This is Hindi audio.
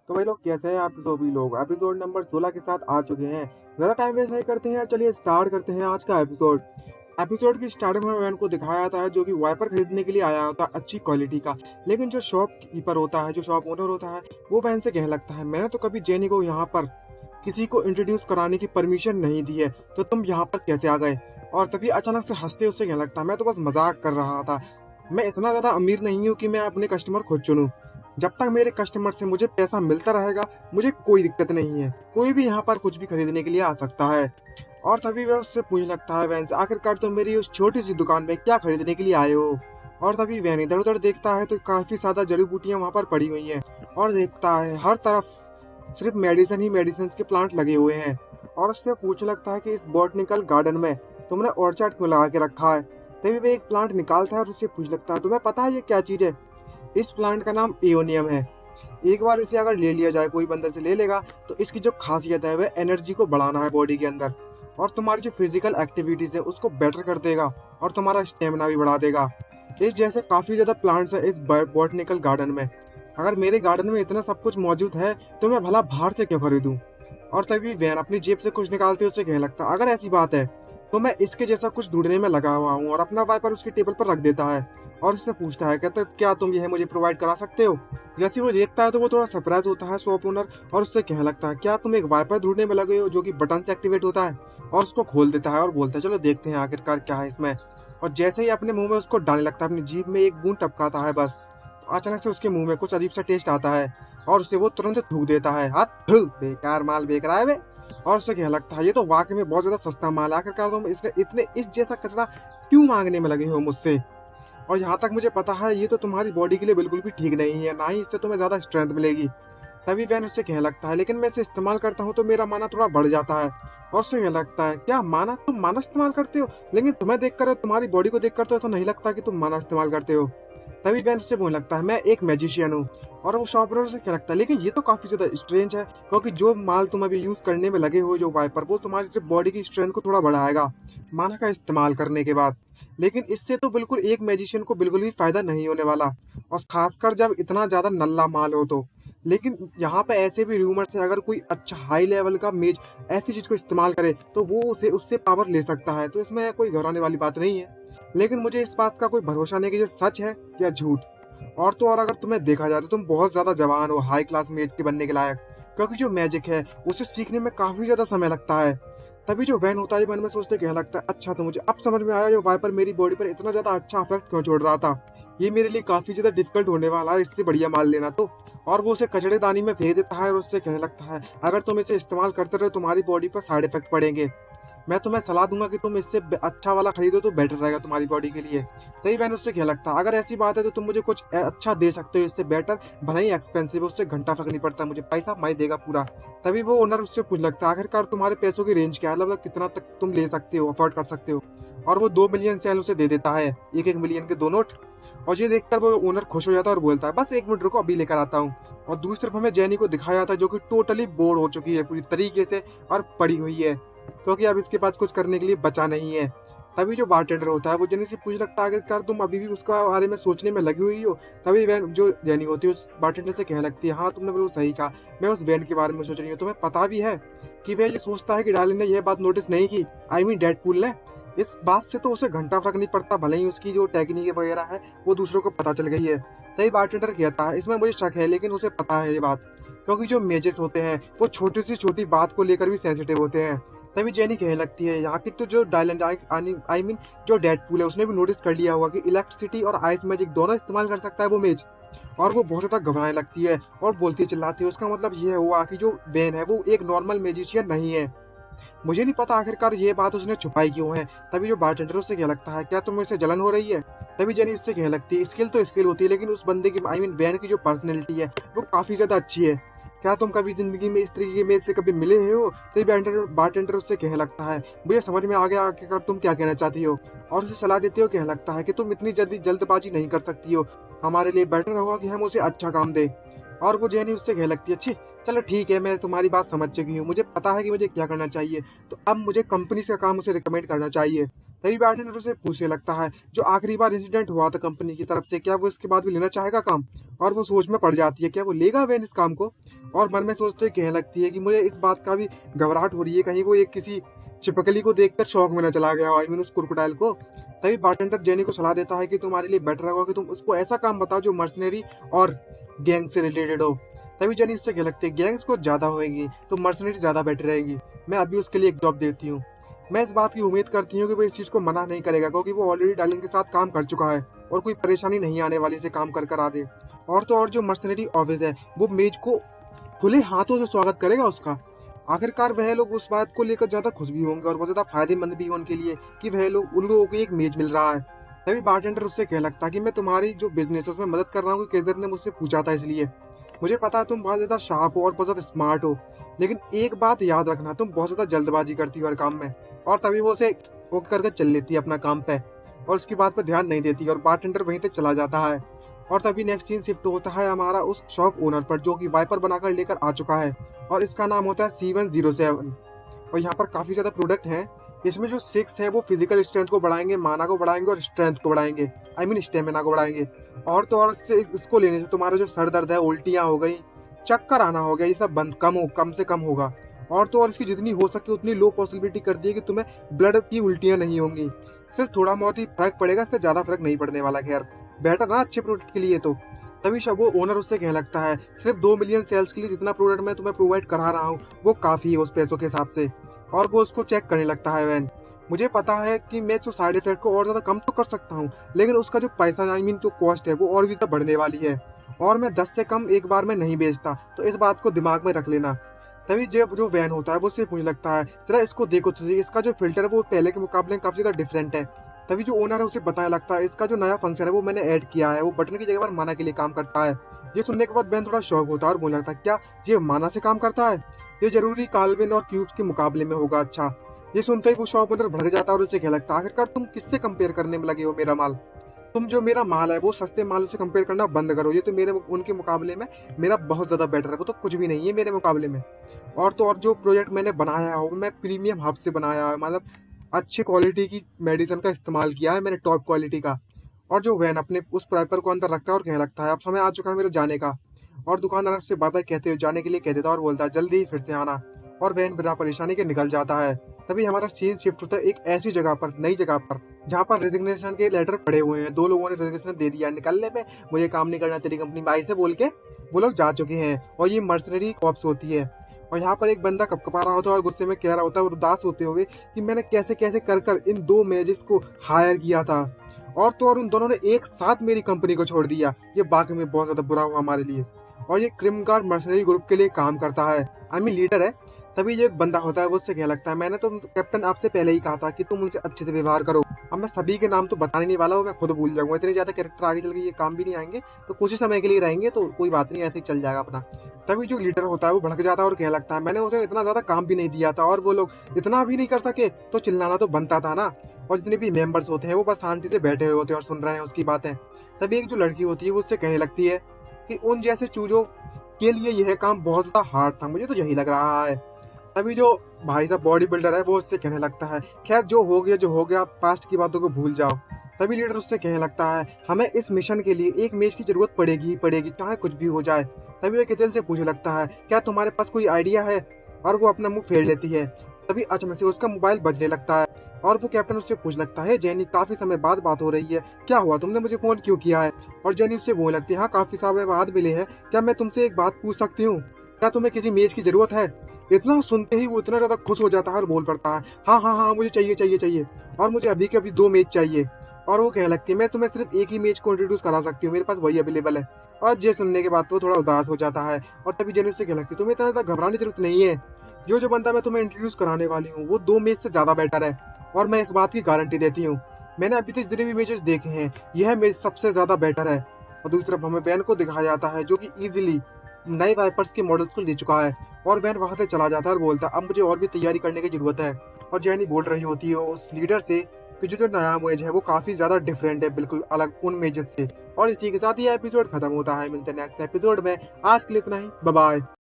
तो भाई लोग कैसे हैं आप सभी लोग एपिसोड नंबर 16 के साथ आ चुके हैं। ज़्यादा टाइम वेस्ट नहीं करते हैं यार, चलिए स्टार्ट करते हैं आज का एपिसोड। एपिसोड की स्टार्टिंग में वैन को दिखाया था जो कि वाइपर खरीदने के लिए आया होता अच्छी क्वालिटी का। लेकिन जो शॉप कीपर होता है, जो शॉप ओनर होता है, वो वैन से कहने लगता है मैंने तो कभी जेनी को यहाँ पर किसी को इंट्रोड्यूस कराने की परमिशन नहीं दी है, तो तुम यहाँ पर कैसे आ गए। और तभी अचानक से हंसते उससे कहने लगता है मैं तो बस मजाक कर रहा था, मैं इतना ज़्यादा अमीर नहीं हूँ कि मैं अपने कस्टमर खुद चुनूँ। जब तक मेरे कस्टमर से मुझे पैसा मिलता रहेगा मुझे कोई दिक्कत नहीं है, कोई भी यहाँ पर कुछ भी खरीदने के लिए आ सकता है। और तभी वह उससे पूछने लगता है वैन से आखिरकार तुम मेरी उस छोटी सी दुकान में क्या खरीदने के लिए आए हो। और तभी वैन इधर उधर देखता है तो काफ़ी ज़्यादा जड़ी बूटियाँ वहाँ पर पड़ी हुई हैं। और देखता है हर तरफ सिर्फ मेडिसिन ही मेडिसिन के प्लांट लगे हुए हैं। और उससे पूछने लगता है कि इस बॉटनिकल गार्डन में तुमने ऑर्चर्ड क्यों लगा के रखा है। तभी वे एक प्लांट निकालता है और उससे पूछ लगता है तुम्हें पता है ये क्या चीज़ है। इस प्लांट का नाम एओनियम है। एक बार इसे अगर ले लिया जाए, कोई बंदा से ले लेगा, तो इसकी जो खासियत है वह एनर्जी को बढ़ाना है बॉडी के अंदर, और तुम्हारी जो फिजिकल एक्टिविटीज है उसको बेटर कर देगा और तुम्हारा स्टेमिना भी बढ़ा देगा। इस जैसे काफ़ी ज़्यादा प्लांट्स है इस बॉटनिकल गार्डन में। अगर मेरे गार्डन में इतना सब कुछ मौजूद है तो मैं भला बाहर से क्यों खरीदूं। और तभी वैन अपनी जेब से कुछ निकालते उससे कहने लगता अगर ऐसी बात है तो मैं इसके जैसा कुछ ढूंढने में लगा हुआ हूँ, और अपना वाइपर उसके टेबल पर रख देता है। और उससे पूछता है कहते क्या तुम यह मुझे प्रोवाइड करा सकते हो। जैसे वो देखता है तो वो थोड़ा सरप्राइज होता है शॉप ओनर, और उससे कहने लगता है क्या तुम एक वाइपर ढूंढने में लगे हो जो कि बटन से एक्टिवेट होता है। और उसको खोल देता है और बोलता है चलो देखते हैं आखिरकार क्या है इसमें। और जैसे ही अपने मुंह में उसको डालने लगता है, अपनी जीभ में एक बूंद टपकाता है बस, तो अचानक से उसके मुंह में कुछ अजीब सा टेस्ट आता है और उसे वो तुरंत थूक देता है हाथ बेकार माल बेच रहा है वे। और उसे कहने लगता है ये तो वाकई में बहुत ज्यादा सस्ता माल है, आखिरकार तुम इसने इतने इस जैसा कचरा क्यों मांगने में लगे हो मुझसे। और यहाँ तक मुझे पता है ये तो तुम्हारी बॉडी के लिए बिल्कुल भी ठीक नहीं है, ना ही इससे तुम्हें ज़्यादा स्ट्रेंथ मिलेगी। तभी वैन उससे कहने लगता है लेकिन मैं इसे इस्तेमाल करता हूँ तो मेरा माना थोड़ा बढ़ जाता है। और उससे कहने लगता है क्या माना, तुम माना इस्तेमाल करते हो, लेकिन तुम्हें देखकर, तुम्हारी बॉडी को देखकर तो ऐसा नहीं लगता कि तुम माना इस्तेमाल करते हो। तभी वैन उससे बोलने लगता है मैं एक मैजिशियन हूँ। और वो शॉप ओनर से क्या लगता है लेकिन ये तो काफ़ी ज़्यादा स्ट्रेंज है, क्योंकि जो माल तुम अभी यूज़ करने में लगे हो, जो वाइपर, वो तुम्हारी सिर्फ बॉडी की स्ट्रेंथ को थोड़ा बढ़ाएगा माना का इस्तेमाल करने के बाद। लेकिन इससे तो बिल्कुल एक मैजिशियन को बिल्कुल भी फायदा नहीं होने वाला, और खासकर जब इतना ज़्यादा नल्ला माल हो तो। लेकिन यहाँ पे ऐसे भी रूमर्स है अगर कोई अच्छा हाई लेवल का मेज ऐसी चीज़ को इस्तेमाल करे तो वो उसे उससे पावर ले सकता है, तो इसमें कोई घबराने वाली बात नहीं है। लेकिन मुझे इस बात का कोई भरोसा नहीं कि ये सच है या झूठ। और तो और अगर तुम्हें देखा जाए तो तुम बहुत ज़्यादा जवान हो हाई क्लास मेज के बनने के लायक, क्योंकि जो मैजिक है उसे सीखने में काफ़ी ज़्यादा समय लगता है। तभी जो वैन होता है मन में सोचते क्या लगता है अच्छा तो मुझे अब समझ में आया जो वाइपर मेरी बॉडी पर इतना ज़्यादा अच्छा इफेक्ट क्यों छोड़ रहा था। ये मेरे लिए काफ़ी ज़्यादा डिफिकल्ट होने वाला है इससे बढ़िया माल लेना तो। और वो उसे कचड़ेदानी में फेंक देता है और उससे कहने लगता है अगर तुम इसे इस्तेमाल करते रहे तुम्हारी बॉडी पर साइड इफेक्ट पड़ेंगे। मैं तुम्हें सलाह दूंगा कि तुम इससे अच्छा वाला खरीदो तो बेटर रहेगा तुम्हारी बॉडी के लिए। तभी वैन उससे क्या लगता है अगर ऐसी बात है तो तुम मुझे कुछ अच्छा दे सकते हो इससे बेटर, भले ही एक्सपेंसिव है, उससे घंटा फर्क नहीं पड़ता, मुझे पैसा मैं देगा पूरा। तभी वो ओनर उससे पूछ लगता है आखिरकार तुम्हारे पैसों की रेंज क्या है, मतलब कितना तक तुम ले सकते हो, अफोर्ड कर सकते हो। और वो 2 मिलियन सेल उसे दे देता है, एक एक मिलियन के 2 नोट। और ये देखकर वो ओनर खुश हो जाता है और बोलता है बस 1 मिनट रुको अभी लेकर आता हूँ। और दूसरी तरफ हमें जेनी को दिखाया जाता है जो कि टोटली बोर हो चुकी है पूरी तरीके से और पड़ी हुई है, क्योंकि अब इसके पास कुछ करने के लिए बचा नहीं है। तभी जो बारटेंडर होता है वो जेनी से पूछ लगता है आखिरकार तुम अभी भी उसका बारे में सोचने में लगी हुई हो। तभी वैन जो जेनी होती है उस बारटेंडर से कहने लगती है हाँ तुमने बिल्कुल सही कहा, मैं उस वैन के बारे में सोच रही हूँ। तुम्हें पता भी है कि वह ये सोचता है कि डार्लिन ने यह बात नोटिस नहीं की, आई मीन डेडपूल ने। इस बात से तो उसे घंटा फर्क नहीं पड़ता, भले ही उसकी जो टेक्निक वगैरह है वो दूसरों को पता चल गई है। तभी बारटेंडर कहता है इसमें मुझे शक है लेकिन उसे पता है ये बात, क्योंकि जो मेजेस होते हैं वो छोटी सी छोटी बात को लेकर भी सेंसिटिव होते हैं। तभी जेनी कहने लगती है यहाँ की तो जो डायलैंड आई मीन जो डेडपूल है उसने भी नोटिस कर लिया होगा कि इलेक्ट्रिसिटी और आइस मैजिक दोनों इस्तेमाल कर सकता है वो मेज। और वो बहुत ज़्यादा घबराने लगती है और बोलती चिल्लाती है उसका मतलब ये हुआ कि जो बेन है वो एक नॉर्मल मैजिशियन नहीं है। मुझे नहीं पता आखिरकार ये बात उसने छुपाई क्यों है। तभी जो बारटेंडर उससे क्या लगता है क्या तुम्हें इससे जलन हो रही है। तभी जेनी उससे कहने लगती है स्किल तो स्किल होती है लेकिन उस बंदे की आई मीन बैन की जो पर्सनैलिटी है वो काफ़ी ज़्यादा अच्छी है। क्या तुम कभी जिंदगी में इस तरीके के मेज से कभी मिले हो। तो बारटेंडर उससे कहने लगता है मुझे समझ में आ गया आखिरकार तुम क्या कहना चाहती हो। और उसे सलाह देते हो कहने लगता है कि तुम इतनी जल्दी जल्दबाजी नहीं कर सकती हो, हमारे लिए बेटर होगा कि हम उसे अच्छा काम दें। और वो जेनी उससे कहने लगती है अच्छी चलो ठीक है मैं तुम्हारी बात समझ चुकी हूँ, मुझे पता है कि मुझे क्या करना चाहिए, तो अब मुझे कंपनी से काम उसे रिकमेंड करना चाहिए। तभी बार्टेंडर उसे पूछने लगता है जो आखिरी बार इंसिडेंट हुआ था कंपनी की तरफ से, क्या वो इसके बाद भी लेना चाहेगा काम। और वो सोच में पड़ जाती है क्या वो लेगा वैन इस काम को। और मन में सोचते हुए कहने लगती है कि मुझे इस बात का भी घबराहट हो रही है, कहीं वो एक किसी चिपकली को देखकर शौक में न चला गया हो, आई मीन उस क्रोकोडाइल को। तभी बार्टेंडर जेनी को सलाह देता है कि तुम्हारे लिए बेटर होगा कि तुम उसको ऐसा काम बताओ जो मर्सनरी और गैंग से रिलेटेड हो। तभी जेनी उससे कहने लगती है गैंग्स को ज्यादा होएगी तो मर्सनरी ज्यादा बेटर रहेगी, मैं अभी उसके लिए एक जॉब देती हूँ। मैं इस बात की उम्मीद करती हूँ कि वो इस चीज को मना नहीं करेगा, क्योंकि वो ऑलरेडी डार्लिंग के साथ काम कर चुका है और कोई परेशानी नहीं आने वाली से काम कर आ दे। और तो और जो मर्सनरी ऑफिस है वो मेज को खुले हाथों से स्वागत करेगा उसका। आखिरकार वह लोग उस बात को लेकर ज्यादा खुश भी होंगे और बहुत ज्यादा फायदेमंद भी है उनके लिए कि वह लोग उन लोगों को एक मेज मिल रहा है। तभी बार्टेंडर उससे कह लगता है कि मैं तुम्हारी जो बिजनेस है उसमें मदद कर रहा हूँ, केजर ने मुझसे पूछा था इसलिए। मुझे पता है तुम बहुत ज्यादा शार्प हो और बहुत ज्यादा स्मार्ट हो, लेकिन एक बात याद रखना, तुम बहुत ज्यादा जल्दबाजी करती हो हर काम में। और तभी वो उसे ओके करके चल लेती है अपना काम पे और उसकी बात पर ध्यान नहीं देती और बार्टेंडर वहीं तक चला जाता है। और तभी नेक्स्ट सीन शिफ्ट होता है हमारा उस शॉप ओनर पर जो कि वाइपर बनाकर लेकर आ चुका है और इसका नाम होता है C107। और यहाँ पर काफी ज्यादा प्रोडक्ट हैं। इसमें जो 6 है वो फिजिकल स्ट्रेंथ को बढ़ाएंगे, माना को बढ़ाएंगे और स्ट्रेंथ को बढ़ाएंगे, आई मीन स्टेमिना को बढ़ाएंगे। और तो और इसको लेने से तुम्हारा जो सर दर्द है, उल्टियां हो गई, चक्कर आना हो गया, ये सब बंद कम से कम होगा। और तो और इसकी जितनी हो सके उतनी लो पॉसिबिलिटी कर दी है कि तुम्हें ब्लड की उल्टियां नहीं होंगी। सिर्फ थोड़ा बहुत ही फर्क पड़ेगा, इससे ज्यादा फर्क नहीं पड़ने वाला। खैर बेटर ना अच्छे प्रोडक्ट के लिए तो। तभी वो ओनर उससे कह लगता है सिर्फ 2 मिलियन सेल्स के लिए जितना प्रोडक्ट मैं तुम्हें प्रोवाइड करा रहा हूँ वो काफी है उस पैसों के हिसाब से। और वो उसको चेक करने लगता है वैन। मुझे पता है कि मैं जो साइड इफेक्ट को और ज्यादा कम तो कर सकता हूँ, लेकिन उसका जो पैसा आई मीन जो कॉस्ट है वो और भी बढ़ने वाली है और मैं 10 से कम एक बार में नहीं बेचता, तो इस बात को दिमाग में रख लेना। तभी जब जो वैन होता है वो उससे पूछने लगता है जरा इसको देखो तो इसका जो फिल्टर है वो पहले के मुकाबले काफी ज्यादा डिफरेंट है। तभी जो ओनर है उसे बताने लगता है इसका जो नया फंक्शन है वो मैंने ऐड किया है, वो बटन की जगह पर माना के लिए काम करता है। ये सुनने के बाद बैन थोड़ा शौक होता है और बोलने लगता है क्या ये माना से काम करता है, ये जरूरी काल्विन और क्यूब के मुकाबले में होगा। अच्छा, ये सुनते ही वो शॉप ओनर भड़क जाता है और उसे कह लगता है आखिरकार तुम किससे कंपेयर करने में लगे हो मेरा माल। तुम जो मेरा माल है वो सस्ते मालों से कंपेयर करना बंद करो, ये तो मेरे उनके मुकाबले में मेरा बहुत ज्यादा बेटर है, वो तो कुछ भी नहीं है मेरे मुकाबले में। और तो और जो प्रोजेक्ट मैंने बनाया है मैं प्रीमियम हब से बनाया है, मतलब अच्छी क्वालिटी की मेडिसिन का इस्तेमाल किया है मैंने, टॉप क्वालिटी का। और जो वैन अपने उस पेपर को अंदर रखता है और कह लगता है अब समय आ चुका है मेरे जाने का। और दुकानदार से बाय बाय कहते हुए जाने के लिए कह देता है और बोलता है जल्दी ही फिर से आना। और वैन बिना परेशानी के निकल जाता है। तभी हमारा सीन शिफ्ट होता है एक ऐसी जगह पर, नई जगह पर, जहाँ पर रेजिग्नेशन के लेटर पड़े हुए हैं। 2 लोगों ने रेजिग्नेशन दे दिया निकलने में, मुझे काम नहीं करना तेरी कंपनी में, आई से बोल के वो लोग जा चुके हैं और ये मर्सनरी कॉप्स होती है। और यहाँ पर एक बंदा कपकपा रहा होता है और गुस्से में कह रहा होता है और उदास होते हुए कि मैंने कैसे कैसे कर कर इन 2 मैजिक्स को हायर किया था और तो और उन दोनों ने एक साथ मेरी कंपनी को छोड़ दिया, ये वाकई में बहुत ज्यादा बुरा हुआ हमारे लिए। और ये क्रिम गार्ड मर्सनरी ग्रुप के लिए काम करता है, आई मीन लीडर है। तभी ये एक बंदा होता है वो उससे कह लगता है मैंने तो कैप्टन आपसे पहले ही कहा था कि तुम उनसे अच्छे से व्यवहार करो। अब मैं सभी के नाम तो बताने नहीं वाला हूँ, मैं खुद भूल जाऊंगा, इतने ज्यादा कैरेक्टर आगे चल के ये काम भी नहीं आएंगे, तो कुछ ही समय के लिए रहेंगे तो कोई बात नहीं, ऐसे ही चल जाएगा अपना। तभी जो लीडर होता है वो भड़क जाता है और कह लगता है मैंने उसे इतना ज्यादा काम भी नहीं दिया था और वो लोग इतना भी नहीं कर सके, तो चिल्लाना तो बनता था ना। और जितने भी मेंबर्स होते हैं वो बस शांति से बैठे हुए होते हैं और सुन रहे हैं उसकी बातें। तभी एक जो लड़की होती है वो उससे कहने लगती है कि उन जैसे चूजों के लिए यह काम बहुत ज्यादा हार्ड था, मुझे तो यही लग रहा है। तभी जो भाई साहब बॉडी बिल्डर है वो उससे कहने लगता है खैर जो हो गया, पास्ट की बातों को भूल जाओ। तभी लीडर उससे कहने लगता है हमें इस मिशन के लिए एक मेज की जरूरत पड़ेगी ही पड़ेगी, चाहे कुछ भी हो जाए। तभी वो कितिल से पूछने लगता है क्या तुम्हारे पास कोई आइडिया है, और वो अपना मुंह फेर लेती है। तभी अचानक से उसका मोबाइल बजने लगता है और वो कैप्टन उससे पूछ लगता है जेनी काफी समय बाद बात हो रही है, क्या हुआ, तुमने मुझे फोन क्यों किया है। और जेनी उससे बोलने लगती है हाँ काफी समय बाद मिले हैं, क्या मैं तुमसे एक बात पूछ सकती हूँ, क्या तुम्हें किसी मेज की जरूरत है। इतना सुनते ही वो इतना ज्यादा खुश हो जाता है और बोल पड़ता है हाँ हाँ हाँ मुझे चाहिए चाहिए चाहिए, और मुझे अभी के अभी 2 मेज चाहिए। और वो कह लगती है मैं तुम्हें सिर्फ एक ही मेज को इंट्रोड्यूस करा सकती हूँ, मेरे पास वही अवेलेबल है। और ये सुनने के बाद वो थोड़ा उदास हो जाता है और तभी जेनी उससे कह लगती है तुम्हें इतना ज्यादा घबराने की जरूरत नहीं है, जो बंदा मैं तुम्हें इंट्रोड्यूस कराने वाली हूँ वो 2 मेज से ज्यादा बेटर है और मैं इस बात की गारंटी देती हूँ। मैंने अभी तक जितने भी मेजेस देखे हैं यह मेज सबसे ज्यादा बेटर है। और दूसरी तरफ हमें वैन को दिखाया जाता है जो कि इजीली नए वाइपर्स के मॉडल्स को ले चुका है और वैन वहां से चला जाता है और बोलता है अब मुझे और भी तैयारी करने की जरूरत है। और जैनी बोल रही होती है उस लीडर से कि जो नया मेज है वो काफी ज्यादा डिफरेंट है, बिल्कुल अलग उन मेजेस से। और इसी के साथ ये एपिसोड खत्म होता है, मिलते हैं नेक्स्ट एपिसोड में। आज के लिए इतना ही, बाय बाय।